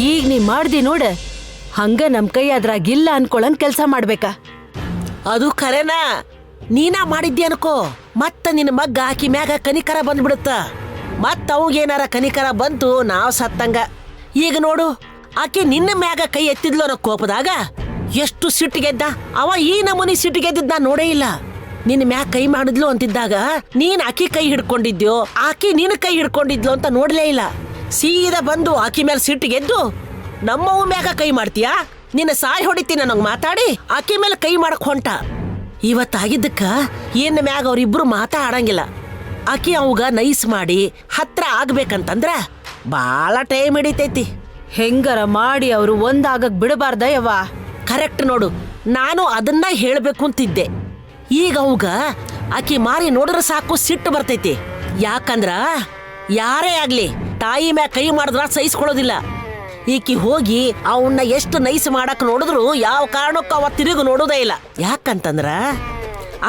ಈಗ ನೀ ಮಾಡ್ದಿ ನೋಡ, ಹಂಗ ನಮ್ ಕೈ ಅದ್ರಾಗಿಲ್ಲ ಅನ್ಕೊಳಂಗ್ ಕೆಲ್ಸ ಮಾಡ್ಬೇಕ. ಅದು ಖರೇನಾ ನೀನಾ ಮಾಡಿದ್ದಿ ಅನ್ಕೋ, ಮತ್ತ ನಿನ್ನ ಮಗ್ಗ ಆಕಿ ಮ್ಯಾಗ ಕನಿಕರ ಬಂದ್ಬಿಡುತ್ತ. ಮತ್ತ ಅವಾಗೇನಾರ ಕನಿಕರ ಬಂತು ನಾವ್ ಸತ್ತಂಗ. ಈಗ ನೋಡು, ಆಕೆ ನಿನ್ನ ಮ್ಯಾಗ ಕೈ ಎತ್ತಿದ್ಲು ಅನ್ನೋ ಕೋಪದಾಗ ಎಷ್ಟು ಸಿಟ್ಟಿಗೆದ್ದ ಅವ. ಈ ನಮೂನಿ ಸಿಟ್ಟಿಗೆದ್ದಿದ್ದ ನೋಡೇ ಇಲ್ಲ. ನಿನ್ನ ಮ್ಯಾಗ ಕೈ ಮಾಡಿದ್ಲು ಅಂತಿದ್ದಾಗ ನೀನ್ ಆಕಿ ಕೈ ಹಿಡ್ಕೊಂಡಿದ್ಯೋ ಆಕಿ ನಿನ್ನ ಕೈ ಹಿಡ್ಕೊಂಡಿದ್ಲು ಅಂತ ನೋಡ್ಲೇ ಇಲ್ಲ. ಸೀದಾ ಬಂದು ಆಕಿ ಮೇಲೆ ಸಿಟ್ಟಿಗೆದ್ದು ನಮ್ಮವ್ ಮ್ಯಾಗ ಕೈ ಮಾಡ್ತೀಯಾ, ನಿನ್ನ ಸಾಯ್ ಹೊಡಿತೀನಿ ನನಗ್ ಮಾತಾಡಿ ಆಕಿ ಮೇಲೆ ಕೈ ಮಾಡಕ್ ಹೊಂಟ. ಇವತ್ತಾಗಿದ್ದಕ್ಕ ಏನ್ ಮ್ಯಾಗ ಅವ್ರಿಬ್ರು ಮಾತಾಡಂಗಿಲ್ಲ. ಆಕಿ ಅವಾಗ ನೈಸ್ ಮಾಡಿ ಹತ್ರ ಆಗ್ಬೇಕಂತಂದ್ರ ಬಾಳ ಟೈಮ್ ಹಿಡಿತೈತಿ. ಹೆಂಗರ ಮಾಡಿ ಅವ್ರು ಒಂದಾಗಕ್ ಬಿಡಬಾರ್ದ ಯವ್ವ. ಕರೆಕ್ಟ್ ನೋಡು, ನಾನು ಅದನ್ನ ಹೇಳ್ಬೇಕು ಅಂತಿದ್ದೆ. ಈಗ ಅವಾಗ ಆಕಿ ಮಾರಿ ನೋಡಿದ್ರೆ ಸಾಕು ಸಿಟ್ಟು ಬರ್ತೈತಿ. ಯಾಕಂದ್ರ ಯಾರೇ ಆಗ್ಲಿ ತಾಯಿ ಮ್ಯಾಗ ಕೈ ಮಾಡಿದ್ರ ಸಹಿಸ್ಕೊಳ್ಳೋದಿಲ್ಲ. ಈಕಿ ಹೋಗಿ ಅವನ್ನ ಎಷ್ಟು ನೈಸ್ ಮಾಡಕ್ ನೋಡಿದ್ರು ಯಾವ ಕಾರಣಕ್ಕೂ ಅವ ತಿರುಗು ನೋಡೋದೇ ಇಲ್ಲ. ಯಾಕಂತಂದ್ರ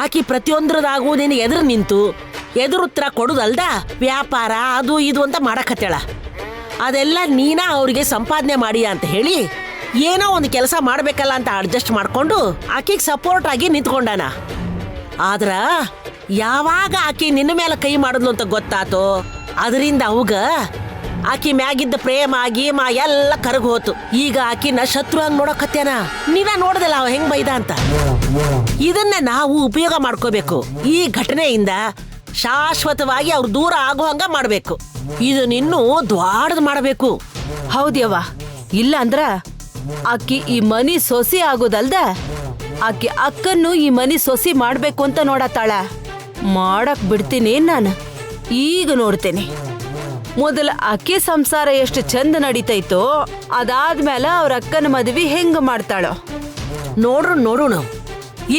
ಆಕಿ ಪ್ರತಿಯೊಂದ್ರದಾಗೂ ನಿನಗೆ ಎದುರು ನಿಂತು ಎದುರುತ್ತರ ಕೊಡುದಲ್ದ ವ್ಯಾಪಾರ ಅದು ಇದು ಅಂತ ಮಾಡಕತ್ತೇಳ. ಅದೆಲ್ಲ ನೀನಾ ಅವ್ರಿಗೆ ಸಂಪಾದನೆ ಮಾಡಿಯ ಅಂತ ಹೇಳಿ ಏನೋ ಒಂದು ಕೆಲಸ ಮಾಡ್ಬೇಕಲ್ಲ ಅಂತ ಅಡ್ಜಸ್ಟ್ ಮಾಡ್ಕೊಂಡು ಆಕಿಗೆ ಸಪೋರ್ಟ್ ಆಗಿ ನಿಂತ್ಕೊಂಡಾನ. ಆದ್ರ ಯಾವಾಗ ಆಕಿ ನಿನ್ನ ಮೇಲೆ ಕೈ ಮಾಡಿದ್ಲು ಅಂತ ಗೊತ್ತಾತೋ ಅದರಿಂದ ಅವಾಗ ಆಕಿ ಮ್ಯಾಗಿದ್ದ ಪ್ರೇಮ ಗೀಮ ಎಲ್ಲ ಕರಗ್ ಹೋತು. ಈಗ ಆಕಿನ ಶತ್ರು ಹಂಗ್ ನೋಡಕತ್ಯಾನ. ನೀನ ನೋಡ್ದಲ್ಲ ಅವ ಹೆಂಗ್ ಬೈದ ಅಂತ. ಇದನ್ನ ನಾವು ಉಪಯೋಗ ಮಾಡ್ಕೋಬೇಕು. ಈ ಘಟನೆಯಿಂದ ಶಾಶ್ವತವಾಗಿ ಅವ್ರು ದೂರ ಆಗೋ ಹಂಗ ಮಾಡ್ಬೇಕು. ಇದನ್ನಿನ್ನೂ ದ್ವಾಡದ್ ಮಾಡಬೇಕು. ಹೌದ್ಯವ್ವ, ಇಲ್ಲ ಅಂದ್ರ ಆಕಿ ಈ ಮನಿ ಸೊಸಿ ಆಗೋದಲ್ದ ಆಕಿ ಅಕ್ಕನ್ನು ಈ ಮನಿ ಸೊಸಿ ಮಾಡ್ಬೇಕು ಅಂತ ನೋಡತ್ತಾಳ. ಮಾಡಕ್ ಬಿಡ್ತೀನಿ ನಾನು, ಈಗ ನೋಡ್ತೇನೆ. ಮೊದಲ ಆಕಿ ಸಂಸಾರ ಎಷ್ಟು ಚಂದ ನಡೀತೈತೋ ಅದಾದ್ಮೇಲೆ ಅವ್ರ ಅಕ್ಕನ ಮದ್ವಿ ಹೆಂಗ ಮಾಡ್ತಾಳೋ ನೋಡು.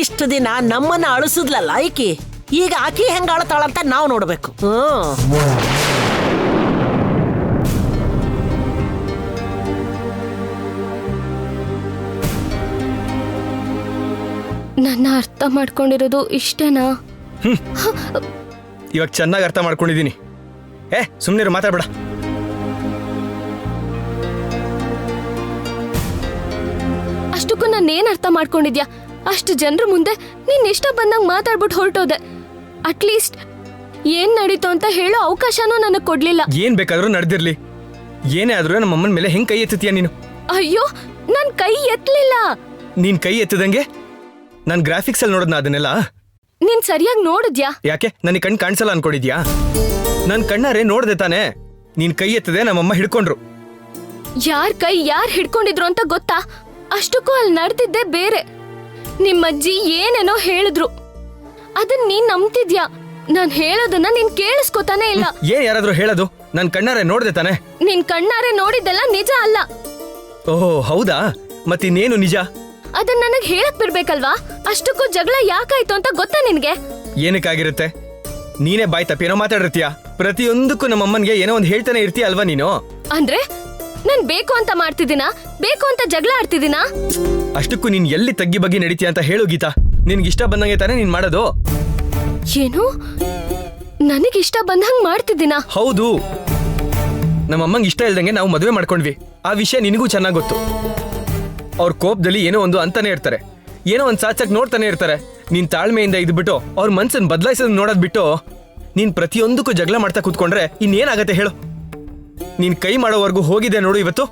ಇಷ್ಟು ದಿನ ನಮ್ಮನ್ನ ಅಳಿಸಿದ್ಲಲ್ಲ ಆಕಿ, ಈಗ ಆಕಿ ಹೆಂಗ ಅಳತಾಳಂತ ನಾವು ನೋಡ್ಬೇಕು. ನನ್ನ ಅರ್ಥ ಮಾಡ್ಕೊಂಡಿರೋದು ಇಷ್ಟೇನಾ? ಇವಾಗ ಚೆನ್ನಾಗಿ ಅರ್ಥ ಮಾಡ್ಕೊಂಡಿದ್ದೀನಿ. ಸುಮ್ಮನೆ ಮಾತಾಡ್ಬೇಡ. ಅಷ್ಟಕ್ಕೂ ನಾನೇನ್ ಅರ್ಥ ಮಾಡ್ಕೊಂಡಿದ್ಯಾ? ಅಷ್ಟು ಜನರ ಮುಂದೆ ನೀನ್ ಇಷ್ಟ ಬಂದಂಗ್ ಮಾತಾಡ್ಬಿಟ್ಟು ಹೊರಟೋದೆ. ಅಟ್ಲೀಸ್ಟ್ ಏನ್ ನಡೀತು ಅಂತ ಹೇಳೋ ಅವಕಾಶನೂ ನನಗ್ ಕೊಡ್ಲಿಲ್ಲ. ಏನ್ ಬೇಕಾದ್ರೂ ನಡೆದಿರ್ಲಿ, ಏನೇ ಆದ್ರೂ ನಮ್ಮ ಅಮ್ಮನ ಮೇಲೆ ಹೆಂಗ್ ಕೈ ಎತ್ತುತ್ತೀಯ ನೀನು? ಅಯ್ಯೋ, ನಾನ್ ಕೈ ಎತ್ತಲಿಲ್ಲ. ನೀನ್ ಕೈ ಎತ್ತದಂಗೆ ನಾನ್ ಗ್ರಾಫಿಕ್ಸ್ ಅಲ್ಲಿ ನೋಡದ್ನ ಅದನ್ನೆಲ್ಲ ನೀನ್ ಸರಿಯಾಗಿ ನೋಡಿದ್ಯಾ? ಯಾಕೆ ನನಗೆ ಕಣ್ ಕಾಣಿಸಲ್ಲ ಅನ್ಕೊಂಡಿದ್ಯಾ? ನನ್ ಕಣ್ಣಾರೆ ನೋಡ್ದೆ ತಾನೆ ನೀನ್ ಕೈ ಎತ್ತದೆ ನಮ್ಮಮ್ಮ ಹಿಡ್ಕೊಂಡ್ರು. ಯಾರ್ ಕೈ ಯಾರ್ ಹಿಡ್ಕೊಂಡಿದ್ರು ಅಂತ ಗೊತ್ತಾ? ಅಷ್ಟಕ್ಕೂ ಅಲ್ಲಿ ನಡೆದಿದ್ದೆ ಬೇರೆ. ನಿಮ್ಮಜ್ಜಿ ಏನೇನೋ ಹೇಳಿದ್ರು, ಅದನ್ನ ನೀನ್ ನಂಬ್ತಿದ್ಯಾ? ನಾನ್ ಹೇಳೋದನ್ನ ನೀನ್ ಕೇಳಿಸ್ಕೊತಾನೆ ಇಲ್ಲ. ಏನ್ ಯಾರಾದ್ರೂ ಹೇಳೋದು? ನನ್ ಕಣ್ಣಾರೆ ನೋಡ್ದೆ ತಾನೆ. ನಿನ್ ಕಣ್ಣಾರೆ ನೋಡಿದ್ದೆಲ್ಲ ನಿಜ ಅಲ್ಲ. ಓಹೋ ಹೌದಾ? ಮತ್ತಿನ್ನೇನು ನಿಜ? ಅದನ್ನ ನನಗ್ ಹೇಳಕ್ ಬಿಡ್ಬೇಕಲ್ವಾ? ಅಷ್ಟಕ್ಕೂ ಜಗಳ ಯಾಕಾಯ್ತು ಅಂತ ಗೊತ್ತಾ ನಿನ್ಗೆ? ಏನಕ್ಕಾಗಿರುತ್ತೆ? ನೀನೇ ಬಾಯ್ ತಪ್ಪೇನೋ ಮಾತಾಡಿರ್ತೀಯ. ಪ್ರತಿಯೊಂದಕ್ಕೂ ನಮ್ಮಮ್ಮನ್ಗೆ ಏನೋ ಒಂದು ಹೇಳ್ತಾನೆ ಇರ್ತೀಯ ಅಲ್ವಾ ನೀನು? ಅಂದ್ರೆ ನಾನ್ ಬೇಕು ಅಂತ ಮಾಡ್ತಿದ್ದೀನಾ? ಬೇಕು ಅಂತ ಜಗಳ ಆಡ್ತಿದ್ದೀನಾ? ಅಷ್ಟಕ್ಕೂ ನೀನ್ ಎಲ್ಲಿ ತಗ್ಗಿ ಬಗ್ಗೆ ನಡೀತೀಯ ಅಂತ ಹೇಳು ಗೀತಾ. ನಿನ್ಗಿಷ್ಟ ಬಂದಂಗೆ ತಾನೇ ನೀನ್ ಮಾಡೋದು. ಏನು? ನನಗಿಷ್ಟ ಬಂದಂಗ್ ಮಾಡ್ತಿದ್ದೀನಾ? ಹೌದು. ನಮ್ಮಮ್ಮಂಗೆ ಇಷ್ಟ ಇಲ್ದಂಗೆ ನಾವು ಮದುವೆ ಮಾಡ್ಕೊಂಡ್ವಿ. ಆ ವಿಷಯ ನಿನಗೂ ಚೆನ್ನಾಗ್ ಗೊತ್ತು. ಅವ್ರ ಕೋಪದಲ್ಲಿ ಏನೋ ಒಂದು ಅಂತಾನೆ ಇರ್ತಾರೆ, ಏನೋ ಒಂದ್ ಸಾಚಕ್ ನೋಡ್ತಾನೆ ಇರ್ತಾರೆ. ನೀನ್ ತಾಳ್ಮೆಯಿಂದ ಇದ್ಬಿಟ್ಟು ಅವ್ರ ಮನ್ಸನ್ ಬದಲಾಯಿಸೋದ್ ನೋಡೋದ್ ಬಿಟ್ಟು ನೀನ್ ಪ್ರತಿಯೊಂದಕ್ಕೂ ಜಗಳ ಮಾಡ್ತಾ ಕೂತ್ಕೊಂಡ್ರೆ ಇನ್ನೇನಾಗತ್ತೆ ಹೇಳು? ನೀನ್ ಕೈ ಮಾಡೋವರೆಗೂ ಹೋಗಿದೆ ನೋಡು ಇವತ್ತು.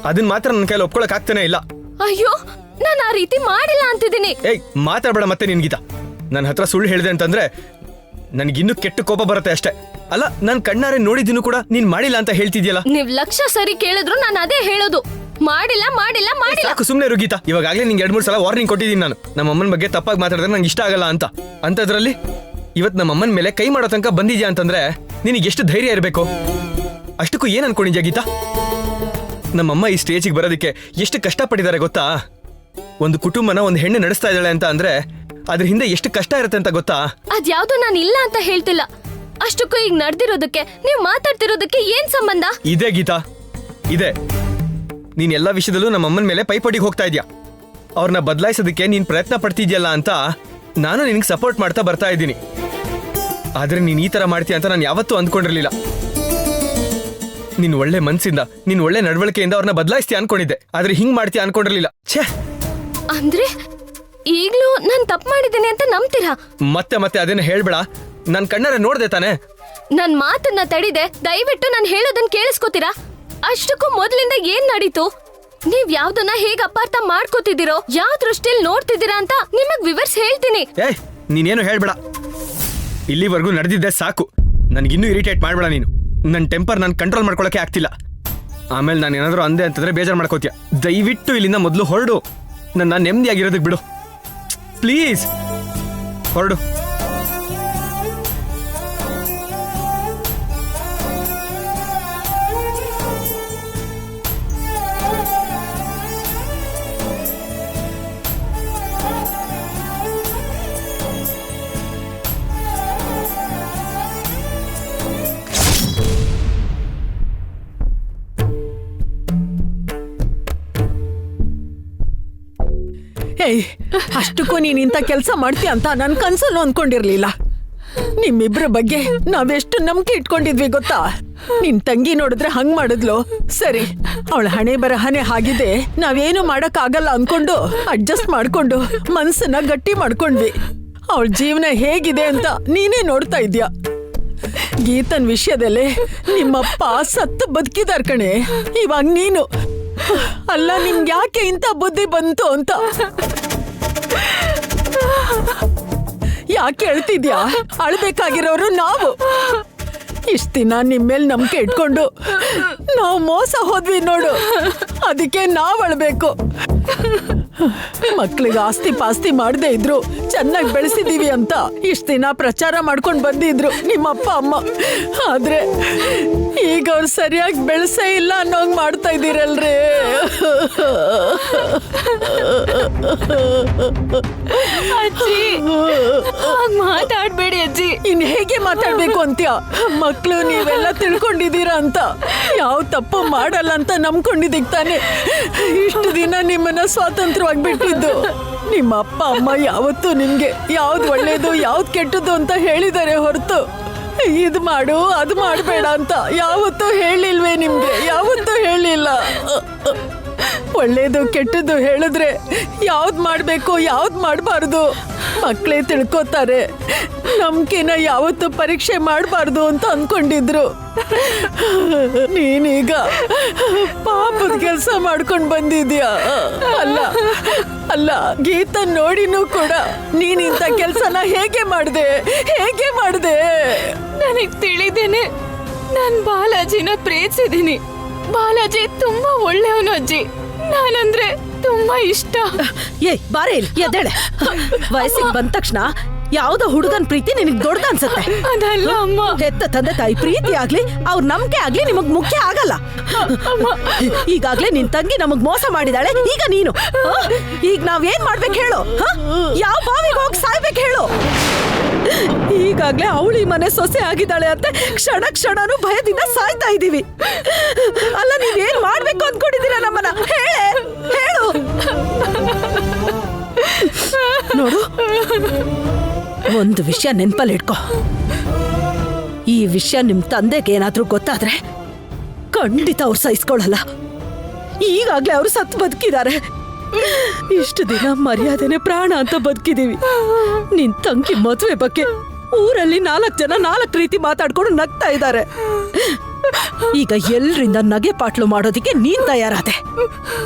ಅದನ್ನ ಮಾತ್ರ ನನ್ನ ಕೈಲಿ ಒಪ್ಕೊಳಕ್ ಆಗ್ತಾನೆ ಇಲ್ಲ. ಅಯ್ಯೋ, ನಾನು ಆ ರೀತಿ ಮಾಡಿಲ್ಲ ಅಂತಿದ್ದೀನಿ. ಮಾತಾಡ್ಬೇಡ ಮತ್ತೆ ನಿನ್ ಗೀತಾ. ನನ್ನ ಹತ್ರ ಸುಳ್ಳು ಹೇಳಿದೆ ಅಂತಂದ್ರೆ ನನ್ಗಿನ್ನೂ ಕೆಟ್ಟ ಕೋಪ ಬರುತ್ತೆ ಅಷ್ಟೇ. ಅಲ್ಲ, ನಾನ್ ಕಣ್ಣಾರೆ ನೋಡಿದ್ದೀನು ಕೂಡ ನೀನ್ ಮಾಡಿಲ್ಲ ಅಂತ ಹೇಳ್ತಿದ್ಯಲ್ಲ. ನೀವ್ ಲಕ್ಷ ಸರಿ ಕೇಳಿದ್ರು ನಾನು ಅದೇ ಹೇಳೋದು, ಮಾಡಿಲ್ಲ ಮಾಡಿಲ್ಲ ಮಾಡಿಲ್ಲ. ಸಾಕು ಸುಮ್ನೆ ಇರು ಗೀತಾ. ಇವಾಗಲೇ ನಿಂಗೆ 2-3 ಸಲ ವಾರ್ನಿಂಗ್ ಕೊಟ್ಟಿದ್ದೀನಿ ನಾನು, ನಮ್ಮ ಅಮ್ಮನ ಬಗ್ಗೆ ತಪ್ಪಾಗಿ ಮಾತಾಡಿದ್ರೆ ನಂಗೆ ಇಷ್ಟ ಆಗಲ್ಲ ಅಂತ. ಅಂತದ್ರಲ್ಲಿ ಇವತ್ ನಮ್ಮ ಅಮ್ಮನ ಮೇಲೆ ಕೈ ಮಾಡೋ ತನಕ ಬಂದಿದ್ಯಾ ಅಂತಂದ್ರೆ ನಿನಗೆ ಎಷ್ಟು ಧೈರ್ಯ ಇರಬೇಕು? ಅಷ್ಟಕ್ಕೂ ಏನ್ ಅನ್ಕೊಂಡಿದ್ಯಾ ಗೀತಾ? ನಮ್ಮಮ್ಮ ಈ ಸ್ಟೇಜಿಗೆ ಬರೋದಕ್ಕೆ ಎಷ್ಟು ಕಷ್ಟಪಟ್ಟಿದ್ದಾರೆ ಗೊತ್ತಾ? ಒಂದು ಕುಟುಂಬನ ಒಂದು ಹೆಣ್ಣು ನಡೆಸ್ತಾ ಇದ್ದಾಳೆ ಅಂತ ಅಂದ್ರೆ ಅದ್ರ ಹಿಂದೆ ಎಷ್ಟು ಕಷ್ಟ ಇರುತ್ತೆ ಅಂತ ಗೊತ್ತಾ? ಅದ್ಯಾವ್ದು ನಾನು ಇಲ್ಲ ಅಂತ ಹೇಳ್ತಿಲ್ಲ. ಅಷ್ಟಕ್ಕೂ ಈಗ ನಡೆದಿರೋದಕ್ಕೆ ನೀವು ಮಾತಾಡ್ತಿರೋದಕ್ಕೆ ಏನ್ ಸಂಬಂಧ? ಇದೆ ಗೀತಾ, ಇದೆ. ನೀನ್ ಎಲ್ಲಾ ವಿಷಯದಲ್ಲೂ ನಮ್ಮ ಅಮ್ಮನ ಮೇಲೆ ಪೈಪೋಟಿಗೆ ಹೋಗ್ತಾ ಇದ್ಯಾ. ಅವ್ರನ್ನ ಬದಲಾಯಿಸೋದಕ್ಕೆ ನೀನ್ ಪ್ರಯತ್ನ ಪಡ್ತಿದ್ಯಲ್ಲ ಅಂತ ನಾನು ನಿನಗೆ ಸಪೋರ್ಟ್ ಮಾಡ್ತಾ ಬರ್ತಾ ಇದ್ದೀನಿ. ಆದ್ರೆ ನೀನ್ ಈ ತರ ಮಾಡ್ತೀಯ ಅಂತ ನಾನು ಯಾವತ್ತೂ ಅಂದ್ಕೊಂಡಿರ್ಲಿಲ್ಲ. ನಿನ್ ಒಳ್ಳೆ ಮನ್ಸಿಂದ ನಿನ್ ಒಳ್ಳೆ ನಡವಳಿಕೆಯಿಂದ ಅವ್ರನ್ನ ಬದಲಾಯಿಸ್ತೀಯ ಅನ್ಕೊಂಡಿದ್ದೆ, ಆದ್ರೆ ಹಿಂಗ್ ಮಾಡ್ತೀಯ ಅನ್ಕೊಂಡಿರ್ಲಿಲ್ಲ. ಛೇ, ಅಂದ್ರೆ ಈಗ್ಲೂ ನಾನ್ ತಪ್ಪು ಮಾಡಿದ್ದೇನೆ ಅಂತ ನಂಬ್ತೀರಾ? ಮತ್ತೆ ಮತ್ತೆ ಅದೇನ ಹೇಳ್ಬೇಡ. ನನ್ ಕಣ್ಣಾರೆ ನೋಡ್ದೆ ತಾನೆ. ನನ್ ಮಾತನ್ನ ತಡಿದೆ, ದಯವಿಟ್ಟು ನಾನು ಹೇಳೋದನ್ನ ಕೇಳಿಸ್ಕೊತೀರಾ? ಅಷ್ಟಕ್ಕೂ ಮೊದಲಿಂದ ಏನ್ ನಡೀತು? ನೀವ್ ಯಾವ್ದನ್ನ ಹೇಗ್ ಅಪಾರ್ಥ ಮಾಡ್ಕೋತಿದ್ದೀರೋ, ಯಾವ ದೃಷ್ಟಿಲ್ ನೋಡ್ತಿದ್ದೀರಾ ಅಂತ ನಿಮಗ್ ವಿವರಿಸಿ ಹೇಳ್ತೀನಿ. ಏಯ್, ನೀನೇನು ಹೇಳ್ಬೇಡ. ಇಲ್ಲಿವರೆಗೂ ನಡೆದಿದ್ದೆ ಸಾಕು. ನನ್ಗಿನ್ನೂ ಇರಿಟೇಟ್ ಮಾಡ್ಬೇಡ ನೀನು. ನನ್ನ ಟೆಂಪರ್ ನಾನು ಕಂಟ್ರೋಲ್ ಮಾಡ್ಕೊಳಕ್ಕೆ ಆಗ್ತಿಲ್ಲ. ಆಮೇಲೆ ನಾನು ಏನಾದರೂ ಅಂದೆ ಅಂತಂದ್ರೆ ಬೇಜಾರು ಮಾಡ್ಕೋತೀಯ. ದಯವಿಟ್ಟು ಇಲ್ಲಿಂದ ಮೊದಲು ಹೊರಡು. ನನ್ನ ನೆಮ್ಮದಿಯಾಗಿರೋದಕ್ಕೆ ಬಿಡು ಪ್ಲೀಸ್. ಹೊರಡು. ಏಯ್, ಅಷ್ಟಕ್ಕೂ ನೀನ್ ಇಂಥ ಕೆಲಸ ಮಾಡ್ತೀಯ ಅಂತ ನನ್ ಕನ್ಸಲ್ಲೂ ಅನ್ಕೊಂಡಿರ್ಲಿಲ್ಲ. ನಿಮ್ಮಿಬ್ರ ಬಗ್ಗೆ ನಾವೆಷ್ಟು ನಂಬಿಕೆ ಇಟ್ಕೊಂಡಿದ್ವಿ ಗೊತ್ತಾ? ನಿನ್ ತಂಗಿ ನೋಡಿದ್ರೆ ಹಂಗ್ ಮಾಡಿದ್ಲು. ಸರಿ, ಅವಳ ಹಣೆ ಬರಹನೆ ಹಾಗಿದೆ, ನಾವೇನು ಮಾಡಕ್ ಆಗಲ್ಲ ಅನ್ಕೊಂಡು ಅಡ್ಜಸ್ಟ್ ಮಾಡ್ಕೊಂಡು ಮನ್ಸನ್ನ ಗಟ್ಟಿ ಮಾಡ್ಕೊಂಡ್ವಿ. ಅವಳ ಜೀವನ ಹೇಗಿದೆ ಅಂತ ನೀನೇ ನೋಡ್ತಾ ಇದ್ಯಾ. ಗೀತನ್ ವಿಷಯದಲ್ಲಿ ನಿಮ್ಮಪ್ಪ ಸತ್ತು ಬದುಕಿದಾರ್ ಕಣೆ. ಇವಾಗ ನೀನು ಅಲ್ಲ, ನಿಮ್ಗೆ ಯಾಕೆ ಇಂಥ ಬುದ್ಧಿ ಬಂತು ಅಂತ ಯಾಕೆ ಹೇಳ್ತಿದ್ಯಾ? ಅಳ್ಬೇಕಾಗಿರೋರು ನಾವು. ಇಷ್ಟ ದಿನ ನಿಮ್ಮೇಲೆ ನಂಬಿಕೆ ಇಟ್ಕೊಂಡು ನಾವು ಮೋಸ ಹೋದ್ವಿ ನೋಡು, ಅದಕ್ಕೆ ನಾವ್ ಅಳ್ಬೇಕು. ಮಕ್ಳಿಗೆ ಆಸ್ತಿ ಪಾಸ್ತಿ ಮಾಡದೇ ಇದ್ರು ಚೆನ್ನಾಗಿ ಬೆಳೆಸಿದೀವಿ ಅಂತ ಇಷ್ಟ ದಿನ ಪ್ರಚಾರ ಮಾಡ್ಕೊಂಡು ಬಂದಿದ್ರು ನಿಮ್ಮಪ್ಪ ಅಮ್ಮ. ಆದ್ರೆ ಈಗ ಅವ್ರು ಸರಿಯಾಗಿ ಬೆಳೆಸೇ ಇಲ್ಲ ಅನ್ನೋಂಗ್ ಮಾಡ್ತಾ ಇದ್ದೀರಲ್ರಿ. ಅಜ್ಜಿ, ಮಾತಾಡ್ಬೇಡಿ ಅಜ್ಜಿ. ಇನ್ ಹೇಗೆ ಮಾತಾಡ್ಬೇಕು ಅಂತ್ಯ? ಮಕ್ಳು ನೀವೆಲ್ಲ ತಿಳ್ಕೊಂಡಿದ್ದೀರಾ ಅಂತ, ಯಾವ ತಪ್ಪು ಮಾಡಲ್ಲ ಅಂತ ನಂಬ್ಕೊಂಡಿದ್ದೀಗ ತಾನೆ ಇಷ್ಟು ದಿನ ನಿಮ್ಮನ್ನ ಸ್ವಾತಂತ್ರ್ಯವಾಗಿ ಬಿಟ್ಟಿದ್ದು. ನಿಮ್ಮ ಅಪ್ಪ ಅಮ್ಮ ಯಾವತ್ತೂ ನಿಮ್ಗೆ ಯಾವ್ದು ಒಳ್ಳೇದು ಯಾವ್ದು ಕೆಟ್ಟದ್ದು ಅಂತ ಹೇಳಿದಾರೆ ಹೊರತು ಇದು ಮಾಡು ಅದು ಮಾಡಬೇಡ ಅಂತ ಯಾವತ್ತೂ ಹೇಳಿಲ್ವೇ ನಿಮ್ಗೆ? ಯಾವತ್ತೂ ಹೇಳಿಲ್ಲ. ಒಳ್ಳೇದು ಕೆಟ್ಟದ್ದು ಹೇಳಿದ್ರೆ ಯಾವ್ದು ಮಾಡಬೇಕು ಯಾವ್ದು ಮಾಡಬಾರ್ದು ಮಕ್ಕಳೇ ತಿಳ್ಕೊತಾರೆ. ನಂಬಿಕೆನ ಯಾವತ್ತೂ ಪರೀಕ್ಷೆ ಮಾಡಬಾರ್ದು ಅಂತ ಅನ್ಕೊಂಡಿದ್ರು. ನೀನೀಗ ಪಾಪದ ಕೆಲಸ ಮಾಡ್ಕೊಂಡು ಬಂದಿದ್ಯಾ. ಅಲ್ಲ ಅಲ್ಲ, ಗೀತ ನೋಡಿನೂ ಕೂಡ ನೀನಿಂತ ಕೆಲಸನ ಹೇಗೆ ಮಾಡಿದೆ? ನನಗ್ ತಿಳಿದೇನೆ ನಾನ್ ಬಾಲಾಜಿನ ಪ್ರೀತಿಸಿದೀನಿ. ಬಾಲಾಜಿ ತುಂಬಾ ಒಳ್ಳೆಯವನು ಅಜ್ಜಿ. ನಾನಂದ್ರೆ ತುಂಬಾ ಇಷ್ಟ. ಏ ಬಾರೆ ಎದ್ದೇಳೆ. ವಯಸ್ಸಿಗೆ ಬಂದ ತಕ್ಷಣ ಯಾವ್ದೋ ಹುಡುಗನ್ ಪ್ರೀತಿ ನಿನಗ್ ದೊಡ್ಡದ ಅನ್ಸತ್ತೆ. ಅದಲ್ಲ ಅಮ್ಮ. ಹೆತ್ತ ತಂದೆ ತಾಯಿ ಪ್ರೀತಿ ಆಗ್ಲಿ ಅವ್ರ ನಂಬಿಕೆ ಆಗ್ಲಿ ನಿಮಗ್ ಮುಖ್ಯ ಆಗಲ್ಲ. ಈಗಾಗ್ಲೇ ನಿನ್ ತಂಗಿ ನಮಗ್ ಮೋಸ ಮಾಡಿದಾಳೆ. ಈಗ ನೀನು ಈಗ ನಾವೇನ್ ಮಾಡ್ಬೇಕು ಹೇಳು? ಯಾವ ಬಾವಿಗೆ ಹೋಗಿ ಸಾಯ್ಬೇಕು ಹೇಳು? ಈಗಾಗ್ಲೇ ಅವಳಿ ಮನೆ ಸೊಸೆ ಆಗಿದ್ದಾಳೆ ಅಂತ ಕ್ಷಣ ಕ್ಷಣನೂ ಭಯದಿಂದ ಸಾಯ್ತಾ ಇದೀವಿ. ಅಲ್ಲ, ನೀವೇನ್ ಮಾಡ್ಬೇಕು ಅಂದ್ಕೊಂಡಿದ್ದೀರಾ ನಮ್ಮನ್ನ? ಹೇಳು. ನೋಡು, ಒಂದು ವಿಷಯ ನೆನ್ಪಲ್ಲಿ ಇಟ್ಕೋ. ಈ ವಿಷಯ ನಿಮ್ ತಂದೆಗೆ ಏನಾದ್ರೂ ಗೊತ್ತಾದ್ರೆ ಖಂಡಿತ ಅವ್ರು ಸಹಿಸ್ಕೊಳ್ಳಲ್ಲ. ಈಗಾಗ್ಲೇ ಅವ್ರು ಸತ್ತು ಬದುಕಿದ್ದಾರೆ. ಇಷ್ಟು ದಿನ ಮರ್ಯಾದೆನೆ ಪ್ರಾಣ ಅಂತ ಬದುಕಿದೀವಿ. ನಿನ್ ತಂಗಿ ಮದುವೆ ಬಗ್ಗೆ ಊರಲ್ಲಿ 4 ಜನ 4 ರೀತಿ ಮಾತಾಡ್ಕೊಂಡು ನಗ್ತಾ ಇದ್ದಾರೆ. ಈಗ ಎಲ್ರಿಂದ ನಗೆ ಪಾಟ್ಲು ಮಾಡೋದಿಕ್ಕೆ ನೀನ್ ತಯಾರಾದೆ.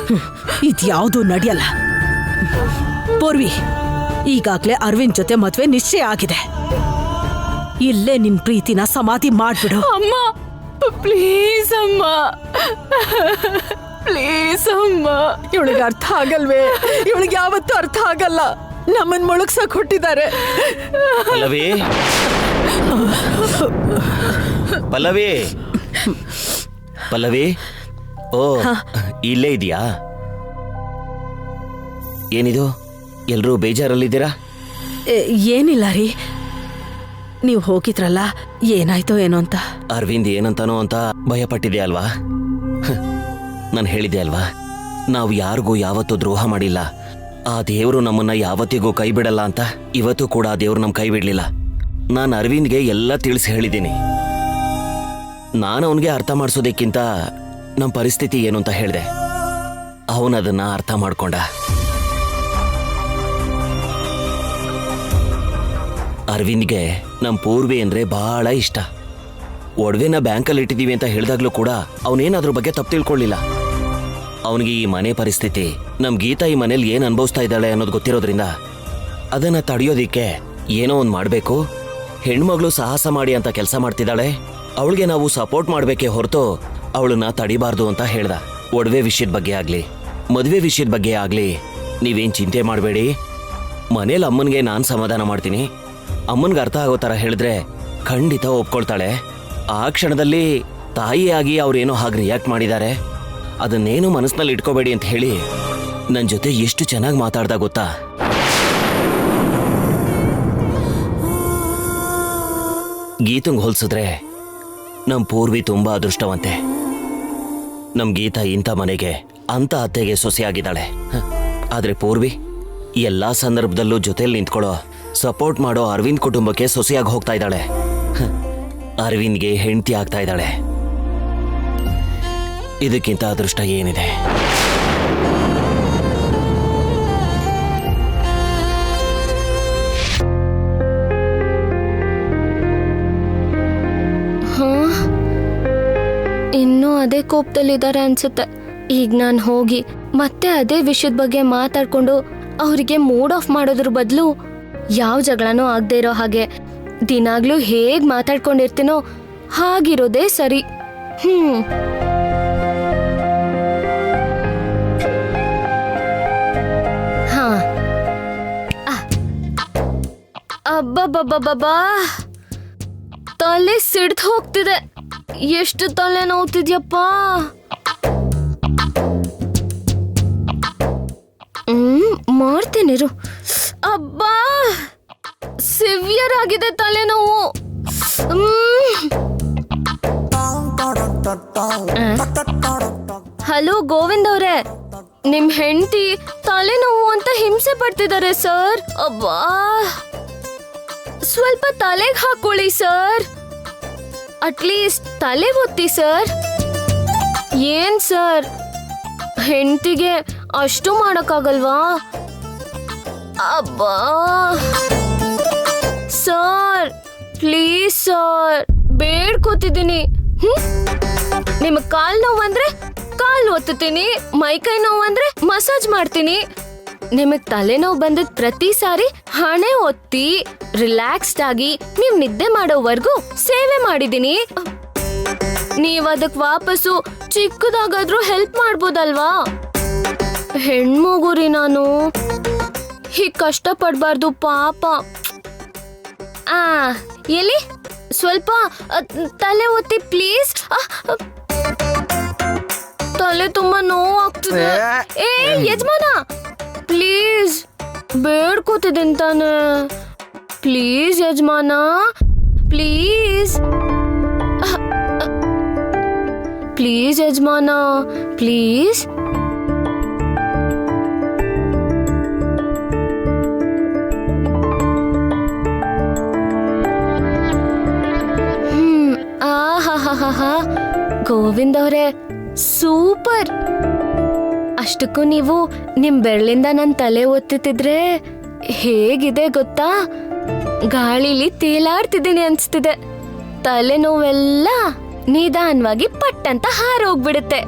ಇದ್ಯಾವುದೂ ನಡೆಯಲ್ಲ. ಪೂರ್ವಿ, ಈಗಾಗ್ಲೇ ಅರವಿಂದ್ ಜೊತೆ ಮದ್ವೆ ನಿಶ್ಚಯ ಆಗಿದೆ. ಇಲ್ಲೇ ನಿನ್ ಪ್ರೀತಿನ ಸಮಾಧಿ ಮಾಡ್ಬಿಡು. ಅಮ್ಮ ಪ್ಲೀಸ್ ಅಮ್ಮ, ಪ್ಲೀಸ್ ಅಮ್ಮ. ಇವಳಿಗೆ ಅರ್ಥ ಆಗಲ್ವೇ? ಇವಳಿಗೆ ಯಾವತ್ತೂ ಅರ್ಥ ಆಗಲ್ಲ. ನಮ್ಮನ್ ಮುಳುಗ್ಸಕ್ ಹುಟ್ಟಿದ್ದಾರೆ. ಪಲ್ಲವಿ, ಪಲ್ಲವಿ, ಪಲ್ಲವಿ, ಓ ಇಲ್ಲೇ ಇದೆಯಾ? ಏನಿದು, ಎಲ್ರೂ ಬೇಜಾರಲ್ಲಿದ್ದೀರಾ? ಏನಿಲ್ಲ ರೀ, ನೀವು ಹೋಗಿದ್ರಲ್ಲ, ಏನಾಯ್ತೋ ಏನೋ ಅಂತ. ಅರವಿಂದ್ ಏನಂತಾನೋ ಅಂತ ಭಯಪಟ್ಟಿದೆ ಅಲ್ವಾ? ನಾನು ಹೇಳಿದೆ ಅಲ್ವಾ, ನಾವು ಯಾರಿಗೂ ಯಾವತ್ತೂ ದ್ರೋಹ ಮಾಡಿಲ್ಲ. ಆ ದೇವರು ನಮ್ಮನ್ನ ಯಾವತ್ತಿಗೂ ಕೈ ಬಿಡಲ್ಲ ಅಂತ. ಇವತ್ತು ಕೂಡ ಆ ದೇವ್ರು ನಮ್ಮ ಕೈ ಬಿಡ್ಲಿಲ್ಲ. ನಾನು ಅರವಿಂದ್ಗೆ ಎಲ್ಲ ತಿಳಿಸಿ ಹೇಳಿದ್ದೀನಿ. ನಾನು ಅವನಿಗೆ ಅರ್ಥ ಮಾಡಿಸೋದಕ್ಕಿಂತ ನಮ್ಮ ಪರಿಸ್ಥಿತಿ ಏನು ಅಂತ ಹೇಳಿದೆ. ಅವನದನ್ನ ಅರ್ಥ ಮಾಡ್ಕೊಂಡ. ಅರವಿಂದ್ಗೆ ನಮ್ಮ ಪೂರ್ವಿ ಅಂದ್ರೆ ಬಹಳ ಇಷ್ಟ. ಒಡವೆನ ಬ್ಯಾಂಕಲ್ಲಿ ಇಟ್ಟಿದ್ದೀವಿ ಅಂತ ಹೇಳಿದಾಗ್ಲೂ ಕೂಡ ಅವನೇನಾದ್ರ ಬಗ್ಗೆ ತಪ್ಪು ತಿಳ್ಕೊಳ್ಳಿಲ್ಲ. ಅವನಿಗೆ ಈ ಮನೆ ಪರಿಸ್ಥಿತಿ, ನಮ್ ಗೀತಾ ಈ ಮನೇಲಿ ಏನ್ ಅನುಭವಿಸ್ತಾ ಇದ್ದಾಳೆ ಅನ್ನೋದು ಗೊತ್ತಿರೋದ್ರಿಂದ ಅದನ್ನ ತಡೆಯೋದಿಕ್ಕೆ ಏನೋ ಒಂದು ಮಾಡಬೇಕು. ಹೆಣ್ಮಗಳು ಸಾಹಸ ಮಾಡಿ ಅಂತ ಕೆಲಸ ಮಾಡ್ತಿದ್ದಾಳೆ, ಅವಳಿಗೆ ನಾವು ಸಪೋರ್ಟ್ ಮಾಡಬೇಕೇ ಹೊರತು ಅವಳನ್ನ ತಡಿಬಾರ್ದು ಅಂತ ಹೇಳ್ದ. ಒಡವೆ ವಿಷಯದ ಬಗ್ಗೆ ಆಗ್ಲಿ, ಮದುವೆ ವಿಷಯದ ಬಗ್ಗೆ ಆಗ್ಲಿ ನೀವೇನ್ ಚಿಂತೆ ಮಾಡಬೇಡಿ. ಮನೇಲಿ ಅಮ್ಮನಿಗೆ ನಾನು ಸಮಾಧಾನ ಮಾಡ್ತೀನಿ. ಅಮ್ಮನ್ಗೆ ಅರ್ಥ ಆಗೋ ಥರ ಹೇಳಿದ್ರೆ ಖಂಡಿತ ಒಪ್ಕೊಳ್ತಾಳೆ. ಆ ಕ್ಷಣದಲ್ಲಿ ತಾಯಿಯಾಗಿ ಅವ್ರೇನೋ ಹಾಗೆ ರಿಯಾಕ್ಟ್ ಮಾಡಿದ್ದಾರೆ, ಅದನ್ನೇನು ಮನಸ್ಸಿನಲ್ಲಿ ಇಟ್ಕೋಬೇಡಿ ಅಂತ ಹೇಳಿ ನನ್ನ ಜೊತೆ ಎಷ್ಟು ಚೆನ್ನಾಗಿ ಮಾತಾಡ್ದ ಗೊತ್ತಾ. ಗೀತಂಗ್ ಹೋಲ್ಸಿದ್ರೆ ನಮ್ಮ ಪೂರ್ವಿ ತುಂಬಾ ಅದೃಷ್ಟವಂತೆ. ನಮ್ ಗೀತಾ ಇಂಥ ಮನೆಗೆ ಅಂತ ಅತ್ತೆಗೆ ಸೊಸೆಯಾಗಿದ್ದಾಳೆ. ಆದ್ರೆ ಪೂರ್ವಿ ಎಲ್ಲಾ ಸಂದರ್ಭದಲ್ಲೂ ಜೊತೆಲಿ ನಿಂತ್ಕೊಳ್ಳೋ, ಸಪೋರ್ಟ್ ಮಾಡೋ ಅರವಿಂದ್ ಕುಟುಂಬಕ್ಕೆ ಸೊಸೆಯಾಗಿ ಹೋಗ್ತಾ ಇದ್ದಾಳೆ. ಅರವಿಂದ್ಗೆ ಹೆಂಡತಿ ಆಗ್ತಾ ಇದ್ದಾಳೆ. ಇದಕ್ಕಿಂತ ಅದೃಷ್ಟ ಏನಿದೆ? ಇನ್ನೂ ಅದೇ ಕೋಪದಲ್ಲಿದ್ದಾರೆ ಅನ್ಸುತ್ತೆ. ಈಗ ನಾನು ಹೋಗಿ ಮತ್ತೆ ಅದೇ ವಿಷಯದ ಬಗ್ಗೆ ಮಾತಾಡ್ಕೊಂಡು ಅವರಿಗೆ ಮೂಡ್ ಆಫ್ ಮಾಡೋದ್ರ ಬದಲು ಯಾವ ಜಗಳನೂ ಆಗದೆ ಇರೋ ಹಾಗೆ ದಿನಾಗ್ಲೂ ಹೇಗ್ ಮಾತಾಡ್ಕೊಂಡಿರ್ತೀನೋ ಹಾಗಿರೋದೇ ಸರಿ. ಹಾ, ಅಬ್ಬಬ್ಬಬ್ಬಬ್ಬಾ, ತಲೆ ಸಿಡ್ದು ಹೋಗ್ತಿದೆ. ಎಷ್ಟು ತಲೆ ನೋವ್ತಿದ್ಯಪ್ಪ. ಮಾಡ್ತೇನಿರು. ಅಬ್ಬಾ, ಸಿವಿಯರ್ ಆಗಿದೆ ತಲೆನೋವು. ಹಲೋ ಗೋವಿಂದ್ ಅವ್ರೆ, ನಿಮ್ ಹೆಂಡತಿ ತಲೆನೋವು ಅಂತ ಹಿಂಸೆ ಪಡ್ತಿದ್ದಾರೆ ಸರ್. ಅಬ್ಬಾ, ಸ್ವಲ್ಪ ತಲೆಗೆ ಹಾಕೊಳ್ಳಿ ಸರ್. ಅಟ್ಲೀಸ್ಟ್ ತಲೆ ಒತ್ತಿ ಸರ್. ಏನ್ ಸರ್, ಹೆಂಡತಿಗೆ ಅಷ್ಟು ಮಾಡಕ್ಕಾಗಲ್ವಾ? ಅಬ್ಬಾ ಸರ್, ಪ್ಲೀಸ್ ಸರ್, ಬೇಡ್ಕೋತಿದ್ದೀನಿ. ನಿಮಗ್ ಕಾಲ್ ನೋವು ಅಂದ್ರೆ ಕಾಲ್ ಒತ್ತುತ್ತೀನಿ, ಮೈಕೈ ನೋವು ಅಂದ್ರೆ ಮಸಾಜ್ ಮಾಡ್ತೀನಿ. ನಿಮಗ್ ತಲೆನೋವು ಬಂದಿದ್ ಪ್ರತಿ ಸಾರಿ ಹಣೆ ಒತ್ತಿ ರಿಲ್ಯಾಕ್ಸ್ಡ್ ಆಗಿ ನೀವ್ ನಿದ್ದೆ ಮಾಡೋವರೆಗೂ ಸೇವೆ ಮಾಡಿದೀನಿ. ನೀವ್ ಅದಕ್ ವಾಪಸ್ಸು ಚಿಕ್ಕದಾಗಾದ್ರೂ ಹೆಲ್ಪ್ ಮಾಡ್ಬೋದಲ್ವಾ? ಹೆಣ್ಮಗುರಿ ನಾನು, ಹೀಗ್ ಕಷ್ಟ ಪಡ್ಬಾರ್ದು ಪಾಪ. ಎಲ್ಲಿ ಸ್ವಲ್ಪ ತಲೆ ಒತ್ತಿ ಪ್ಲೀಸ್. ತಲೆ ತುಂಬಾ ನೋವು ಆಗ್ತಿದೆ. ಏ ಯಜಮಾನ, ಪ್ಲೀಸ್ ಬೇಡ್ಕೋತಿದ್ದೀನಿ ತಾನೆ. ಪ್ಲೀಸ್ ಯಜಮಾನ, ಪ್ಲೀಸ್ ಪ್ಲೀಸ್ ಯಜಮಾನ, ಪ್ಲೀಸ್. ಆಹಾ, ಗೋವಿಂದ್ ಅವರೇ, ಸೂಪರ್. ಅಷ್ಟಕ್ಕೂ ನೀವು ನಿಮ್ ಬೆರಳಿಂದ ನನ್ ತಲೆ ಒತ್ತುತ್ತಿದ್ರೆ ಹೇಗಿದೆ ಗೊತ್ತಾ? ಗಾಳಿಲಿ ತೇಲಾಡ್ತಿದ್ದೀನಿ ಅನ್ಸ್ತಿದೆ. ತಲೆನೋವೆಲ್ಲ ನಿಧಾನವಾಗಿ ಪಟ್ಟಂತ ಹಾರೋಗ್ಬಿಡುತ್ತೆ.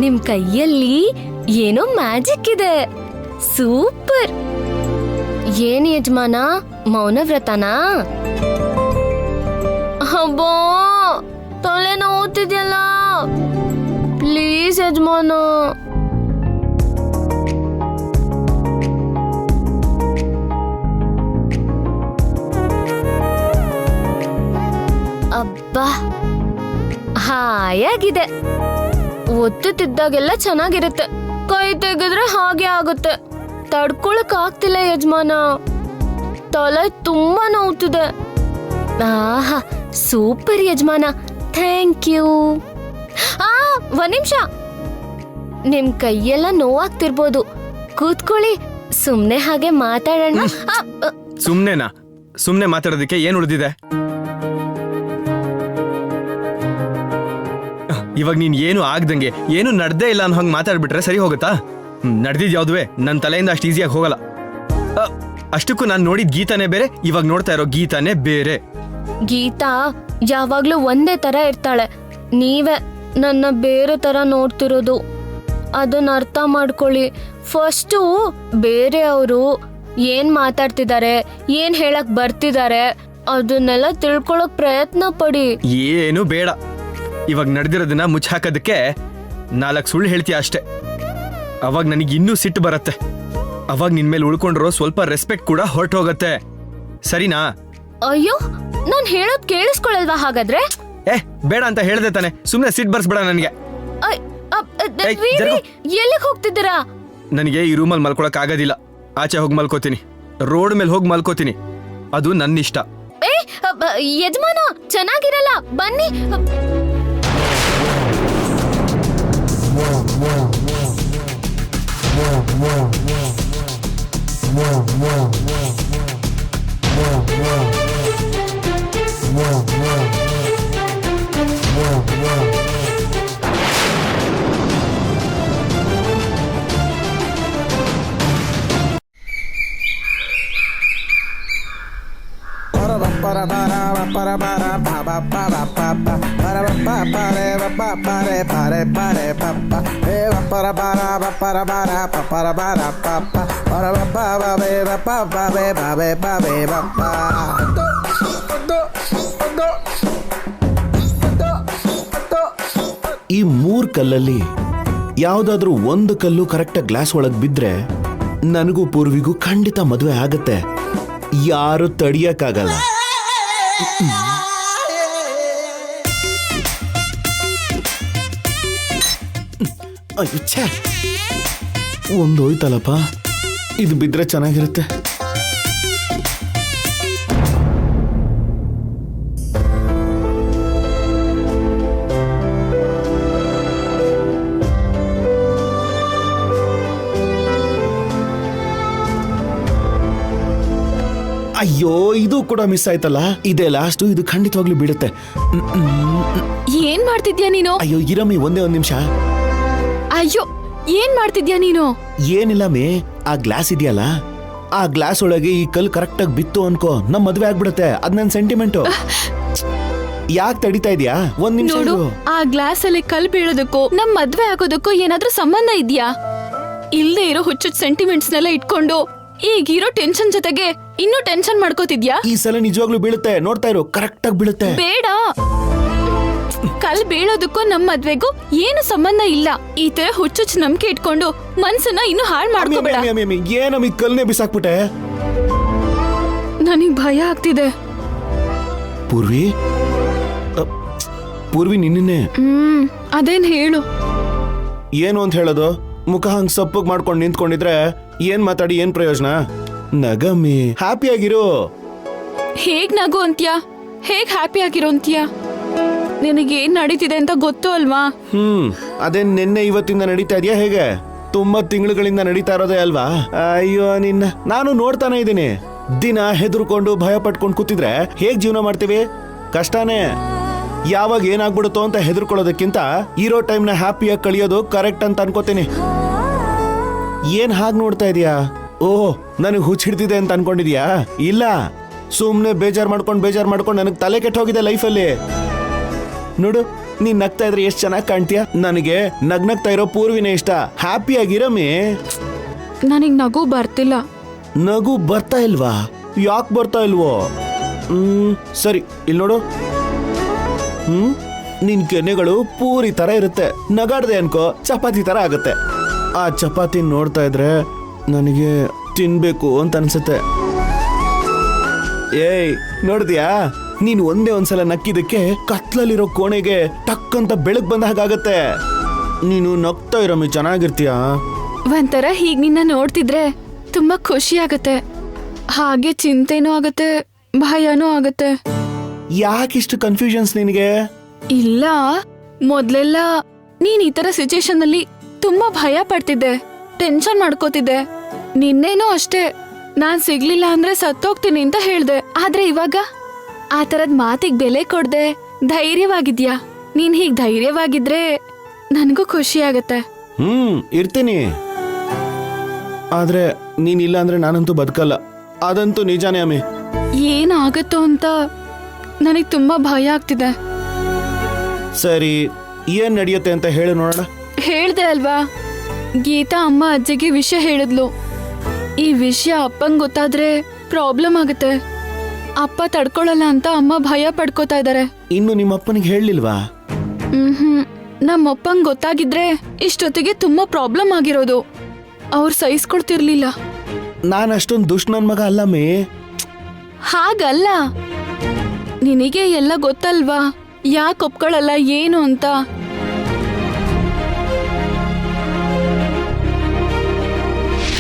ನಿಮ್ ಕೈಯಲ್ಲಿ ಏನೋ ಮ್ಯಾಜಿಕ್ ಇದೆ. ಸೂಪರ್. ಏನ್ ಯಜಮಾನ, ಮೌನವ್ರತನಾ? ಅಬ್ಬೋ, ತಲೆ ನೋವ್ತಿದ್ಯಲ್ಲ. ಪ್ಲೀಸ್ ಯಜಮಾನ. ಅಬ್ಬಾ, ಹಾಯಾಗಿದೆ. ಒತ್ತುತ್ತಿದ್ದಾಗೆಲ್ಲ ಚೆನ್ನಾಗಿರುತ್ತೆ, ಕೈ ತೆಗೆದ್ರೆ ಹಾಗೆ ಆಗುತ್ತೆ. ತಡ್ಕೊಳಕ್ ಆಗ್ತಿಲ್ಲ ಯಜಮಾನ, ತಲೆ ತುಂಬಾ ನೋವ್ತಿದೆ. ಆಹಾ, ಸೂಪರ್ ಯಜಮಾನ, ಥ್ಯಾಂಕ್ ಯು. ಒಂದ್ ನಿಮಿಷ, ನಿಮ್ ಕೈಯೆಲ್ಲ ನೋವಾಗ್ತಿರ್ಬೋದು, ಕೂತ್ಕೊಳ್ಳಿ, ಸುಮ್ನೆ ಹಾಗೆ ಮಾತಾಡೋಣ. ಸುಮ್ನೆನಾ? ಸುಮ್ನೆ ಮಾತಾಡೋದಕ್ಕೆ ಏನ್ ಉಳಿದಿದೆ? ಇವಾಗ ನೀನ್ ಏನು ಆಗ್ದಂಗೆ ಏನು ನಡ್ದೇ ಇಲ್ಲ ಅನ್ನೋ ಹಂಗೆ ಮಾತಾಡ್ಬಿಟ್ರೆ ಸರಿ ಹೋಗುತ್ತಾ? ನಡ್ದಿದ್ ಯಾವ್ದುವೆ ನನ್ನ ತಲೆಯಿಂದ ಅಷ್ಟು ಈಸಿಯಾಗಿ ಹೋಗಲ್ಲ. ಅಷ್ಟಕ್ಕೂ ನಾನು ನೋಡಿದ ಗೀತಾನೇ ಬೇರೆ, ಇವಾಗ ನೋಡ್ತಾ ಇರೋ ಗೀತಾನೇ ಬೇರೆ. ಗೀತಾ ಯಾವಾಗ್ಲೂ ಒಂದೇ ತರ ಇರ್ತಾಳೆ, ನೀವೇ ನನ್ನ ಬೇರೆ ತರ ನೋಡ್ತಿರೋದು. ಅದನ್ನ ಅರ್ಥ ಮಾಡ್ಕೊಳ್ಳಿ. ಫಸ್ಟು ಬೇರೆಯವರು ಏನ್ ಮಾತಾಡ್ತಿದ್ದಾರೆ, ಏನ್ ಹೇಳಕ್ ಬರ್ತಿದ್ದಾರೆ ಅದನ್ನೆಲ್ಲ ತಿಳ್ಕೊಳಕ್ ಪ್ರಯತ್ನ ಪಡಿ. ಏನು ಬೇಡ, ಇವಾಗ ನಡೆದಿರೋದನ್ನ ಮುಚ್ಚ ಹಾಕೋದಕ್ಕೆ 4 ಸುಳ್ಳು ಹೇಳ್ತೀಯ ಅಷ್ಟೇ. ಅವಾಗ ನನಗೆ ಇನ್ನೂ ಸಿಟ್ಟು ಬರುತ್ತೆ. ಅವಾಗ ನಿನ್ ಮೇಲೆ ಉಳ್ಕೊಂಡಿರೋ ಸ್ವಲ್ಪ ರೆಸ್ಪೆಕ್ಟ್ ಕೂಡ ಹೊರಟು ಹೋಗತ್ತೆ, ಸರಿನಾ? ಅಯ್ಯೋ, ನಾನ್ ಹೇಳೋದ್ ಕೇಳಿಸ್ಕೊಳಲ್ವಾ ಹಾಗಾದ್ರೆ? ಬೇಡ ಅಂತ ಹೇಳ್ದೆ ತಾನೆ, ಸುಮ್ನೆ ಸಿಟ್ಟು ಬರ್ಸ್ಬೇಡ ನನಗೆ. ಎಲ್ಲಿಗೆ ಹೋಗ್ತಿದ್ದೀರಾ? ನನಗೆ ಈ ರೂಮಲ್ಲಿ ಮಲ್ಕೊಳಕ್ ಆಗೋದಿಲ್ಲ, ಆಚೆ ಹೋಗಿ ಮಲ್ಕೋತೀನಿ, ರೋಡ್ ಮೇಲೆ ಹೋಗಿ ಮಲ್ಕೋತೀನಿ, ಅದು ನನ್ನ ಇಷ್ಟ. ಯಜಮಾನ ಚೆನ್ನಾಗಿರಲ್ಲ, ಬನ್ನಿ. ಈ 3 ಕಲ್ಲಲ್ಲಿ ಯಾವ್ದಾದ್ರೂ ಒಂದು ಕಲ್ಲು ಕರೆಕ್ಟಾಗಿ ಗ್ಲಾಸ್ ಒಳಗ್ ಬಿದ್ರೆ ನನಗೂ ಪೂರ್ವಿಗೂ ಖಂಡಿತ ಮದುವೆ ಆಗತ್ತೆ, ಯಾರು ತಡಿಯಕ್ಕಾಗಲ್ಲ. ಅಯ್ಯೋ ಛೇ, ಒಂದು ಹೋಯ್ತಲ್ಲಪ್ಪ, ಇದು ಬಿದ್ರೆ ಚೆನ್ನಾಗಿರುತ್ತೆ. ಅಯ್ಯೋ, ಇದು ಕೂಡ ಮಿಸ್ ಆಯ್ತಲ್ಲ. ಇದೇ ಲಾಸ್ಟ್, ಇದು ಖಂಡಿತವಾಗ್ಲೂ ಬಿಡುತ್ತೆ. ಏನ್ ಮಾಡ್ತಿದ್ಯಾ ನೀನು? ಅಯ್ಯೋ ಇರಮ್ಮಿ, ಒಂದೇ 1 ನಿಮಿಷ. ಅಯ್ಯೋ, ಏನ್ ಮಾಡ್ತಿದ್ಯಾ ನೀನು? ಏನಿಲ್ಲ ಮೇ, ಆ ಗ್ಲಾಸ್ ಇದೆಯಲ್ಲ, ಆ ಗ್ಲಾಸ್ ಒಳಗೆ ಈ ಕಲ್ ಕರೆಕ್ಟ್ ಆಗಿ ಬಿತ್ತು ಅನ್ಕೋ, ನಮ್ ಮದ್ವೆ ಆಗ್ಬಿಡುತ್ತೆ. ಅದ್ ನನ್ ಸೆಂಟಿಮೆಂಟ್. ಯಾಕೆ ತಡಿತಾ ಇದೀಯಾ? 1 ನಿಮಿಷ ನೋಡು, ಆ ಗ್ಲಾಸ್ ಅಲ್ಲಿ ಕಲ್ ಬೀಳೋದಕ್ಕೂ ನಮ್ ಮದ್ವೆ ಆಗೋದಕ್ಕೂ ಏನಾದ್ರೂ ಸಂಬಂಧ ಇದ್ಯಾ? ಇಲ್ದೇ ಇರೋ ಹುಚ್ಚುಚ್ಚ ಸೆಂಟಿಮೆಂಟ್ಸ್ನೆಲ್ಲ ಇಟ್ಕೊಂಡು ಈಗಿರೋ ಟೆನ್ಷನ್ ಜೊತೆಗೆ ಇನ್ನೂ ಟೆನ್ಷನ್ ಮಾಡ್ಕೋತಿದ್ಯಾ? ಈ ಸಲ ನಿಜವಾಗ್ಲೂ ಬೀಳುತ್ತೆ, ನೋಡ್ತಾ ಇರು, ಕರೆಕ್ಟ್ ಆಗಿ ಬೀಳುತ್ತೆ. ಬೇಡ, ಕಲ್ ಬೀಳೋದಕ್ಕೂ ನಮ್ ಮದ್ವೆಗೂ ಏನು ಸಂಬಂಧ ಇಲ್ಲ. ಈ ತರ ಹುಚ್ಚುಚ್ಚ ನಂಬಿಕೆ ಇಟ್ಕೊಂಡು ಮನ್ಸನ್ನ ಇನ್ನು ಹಾಳು ಮಾಡ್ಕೋಬೇಡ. ಏನಮ್ಮ ಈ ಕಲ್ನೇ ಬಿಸಾಕ್ಬಿಟ್ಟೆ? ನನಗ್ ಭಯ ಆಗ್ತಿದೆ. ಪೂರ್ವಿ, ಪೂರ್ವಿ ನಿನ್ನೆ ಅದೇನ್ ಹೇಳು. ಏನು ಅಂತ ಹೇಳೋದು? ಮುಖ ಹಂಗ್ ಸಪ್ಪಗ್ ಮಾಡ್ಕೊಂಡು ನಿಂತ್ಕೊಂಡಿದ್ರೆ ಏನ್ ಮಾತಾಡಿ ಏನ್ ಪ್ರಯೋಜನ? ನಗಮ್ಮಿ, ಹ್ಯಾಪಿ ಆಗಿರು. ಹೇಗ್ ನಗು ಅಂತ್ಯಾ? ಹೇಗ್ ಹ್ಯಾಪಿ ಆಗಿರೋ ಅಂತ್ಯಾ? ನಿನಗೇನ್ ನಡೀತಿದೆ ಅಂತ ಗೊತ್ತು ಅಲ್ವಾ? ಅದೇನ್ ನಿನ್ನೆ ಇವತ್ತಿಂದ ನಡೀತಾ ಇದೆಯಾ ಹೇಗೆ? ತುಂಬಾ ತಿಂಗಳುಗಳಿಂದ ನಡೀತಾ ಇರೋದೇ ಅಲ್ವಾ? ಅಯ್ಯೋ ನಿನ್ನ, ನಾನು ನೋಡ್ತಾನೆ ಇದ್ದೀನಿ. ದಿನ ಹೆದರ್ಕೊಂಡು ಭಯ ಪಟ್ಕೊಂಡು ಕೂತಿದ್ರೆ ಹೇಗ್ ಜೀವನ ಮಾಡ್ತೀವಿ? ಕಷ್ಟನೇ. ಯಾವಾಗ ಏನಾಗ್ಬಿಡುತ್ತೋ ಅಂತ ಹೆದರ್ಕೊಳ್ಳೋದಕ್ಕಿಂತ ಇರೋ ಟೈಮ್ನ ಹ್ಯಾಪಿಯಾಗಿ ಕಳಿಯೋದು ಕರೆಕ್ಟ್ ಅಂತ ಅನ್ಕೋತೀನಿ. ಏನ್ ಹಾಗೆ ನೋಡ್ತಾ ಇದೀಯಾ? ಓಹ್, ನನಗೆ ಹುಚ್ಚ ಹಿಡ್ತಿದೆ ಅಂತ ಅನ್ಕೊಂಡಿದ್ಯಾ? ಇಲ್ಲ, ಸುಮ್ನೆ ಬೇಜಾರ್ ಮಾಡ್ಕೊಂಡು ನನಗೆ ತಲೆ ಕೆಟ್ಟ ಹೋಗಿದೆ ಲೈಫಲ್ಲಿ. ನೋಡು, ನೀನ್ ನಗ್ತಾ ಇದ್ರೆ ಎಷ್ಟ್ ಚೆನ್ನಾಗಿ ಕಾಣ್ತೀಯ. ನನಗೆ ನಗ್ನಗ್ತಾ ಇರೋ ಪೂರ್ವಿನೇ ಇಷ್ಟ. ಹ್ಯಾಪಿ ಆಗಿರಮ್ಮಿ. ನನಗ್ ನಗು ಬರ್ತಿಲ್ಲ. ನಗು ಬರ್ತಾ ಇಲ್ವಾ? ಯಾಕೆ ಬರ್ತಾ ಇಲ್ವೋ? ಸರಿ, ಇಲ್ಲಿ ನೋಡು. ನಿನ್ ಕೆನ್ನೆಗಳು ಪೂರಿ ತರ ಇರುತ್ತೆ. ನಗಾಡ್ದೆ ಅನ್ಕೋ, ಚಪಾತಿ ತರ ಆಗುತ್ತೆ. ಆ ಚಪಾತಿ ನೋಡ್ತಾ ಇದ್ರೆ ನನಗೆ ತಿನ್ಬೇಕು ಅಂತ ಅನ್ಸುತ್ತೆ. ಏಯ್, ನೋಡಿದ್ಯಾ? ನೀನ್ ಒಂದ್ಸಲ ನಕ್ಕಿದಕ್ಕೆ ಕತ್ಲಲ್ಲಿರೋ ಕೋಣೆಗೆ ಟಕ್ ಅಂತ ಬೆಳಕ್ ಬಂದ ಹಾಗಾಗತ್ತೆ. ನೀನು ನಗ್ತಾ ಇರಮ್ಮಿ, ಚೆನ್ನಾಗಿರ್ತೀಯ. ಒಂಥರ ಹೀಗ್ ನಿನ್ನ ನೋಡ್ತಿದ್ರೆ ತುಂಬಾ ಖುಷಿ ಆಗತ್ತೆ, ಹಾಗೆ ಚಿಂತೆನೂ ಆಗತ್ತೆ, ಭಯನೂ ಆಗತ್ತೆ. ಯಾಕಿಷ್ಟು ಕನ್ಫ್ಯೂಷನ್ಸ್ ನಿನಗೆ? ಇಲ್ಲ, ಮೊದ್ಲೆಲ್ಲ ನೀನ್ ಈ ತರ ಸಿಚುಯೇಷನ್ ಅಲ್ಲಿ ತುಂಬಾ ಭಯ ಪಡ್ತಿದ್ದೆ, ಟೆನ್ಷನ್ ಮಾಡ್ಕೋತಿದ್ದೆ. ನಿನ್ನೇನೂ ಅಷ್ಟೇ, ನಾನ್ ಸಿಗ್ಲಿಲ್ಲ ಅಂದ್ರೆ ಸತ್ತೋಗ್ತೀನಿ ಅಂತ ಹೇಳ್ದೆ. ಆದ್ರೆ ಇವಾಗ ಆ ತರದ್ ಮಾತಿಗ್ ಬೆಲೆ ಕೊಡ್ದೆ ಧೈರ್ಯವಾಗಿದ್ಯಾ. ನೀನ್ ಹೀಗ್ ಧೈರ್ಯವಾಗಿದ್ರೆ ನನಗೂ ಖುಷಿ ಆಗತ್ತೆ. ಇರ್ತೀನಿ. ಆದ್ರೆ ನೀನಿಲ್ಲ ಅಂದ್ರೆ ನಾನಂತೂ ಬದುಕಲ್ಲ, ಅದಂತೂ ನಿಜಾನೇ ಅಮ್ಮಿ. ಏನಾಗತ್ತೋ ಅಂತ ನನಗ್ ತುಂಬಾ ಭಯ ಆಗ್ತಿದೆ. ಸರಿ, ಏನ್ ನಡೆಯುತ್ತೆ ಅಂತ ಹೇಳಿ ನೋಡೋಣ. ಹೇಳ್ದೆ ಅಲ್ವಾ, ಗೀತಾ ಅಮ್ಮ ಅಜ್ಜಿಗೆ ವಿಷಯ ಹೇಳಿದ್ಲು. ಈ ವಿಷಯ ಅಪ್ಪಂಗ್ ಗೊತ್ತಾದ್ರೆ ಪ್ರಾಬ್ಲಮ್ ಆಗುತ್ತೆ. ಅಪ್ಪ ತಡ್ಕೊಳಲ್ಲ ಅಂತ ಅಮ್ಮ ಭಯ ಪಡ್ಕೋತಾ ಇದಾರೆ. ಇನ್ನು ನಿಮ್ಮ ಅಪ್ಪನಿಗೆ ಹೇಳಲಿಲ್ವಾ? ನಮ್ಮಪ್ಪಂಗ್ ಗೊತ್ತಾಗಿದ್ರೆ ಇಷ್ಟೊತ್ತಿಗೆ ತುಂಬಾ ಪ್ರಾಬ್ಲಮ್ ಆಗಿರೋದು. ಅವ್ರು ಸಹಿಸ್ಕೊಳ್ತಿರ್ಲಿಲ್ಲ. ನಾನು ಅಷ್ಟೊಂದು ದುಷ್ಟ ನನ್ ಮಗ ಅಲ್ಲಮ್ಮಿ. ಹಾಗಲ್ಲ, ನಿನಗೆ ಎಲ್ಲ ಗೊತ್ತಲ್ವಾ, ಯಾಕೆ ಒಪ್ಕೊಳಲ್ಲ ಏನು ಅಂತ.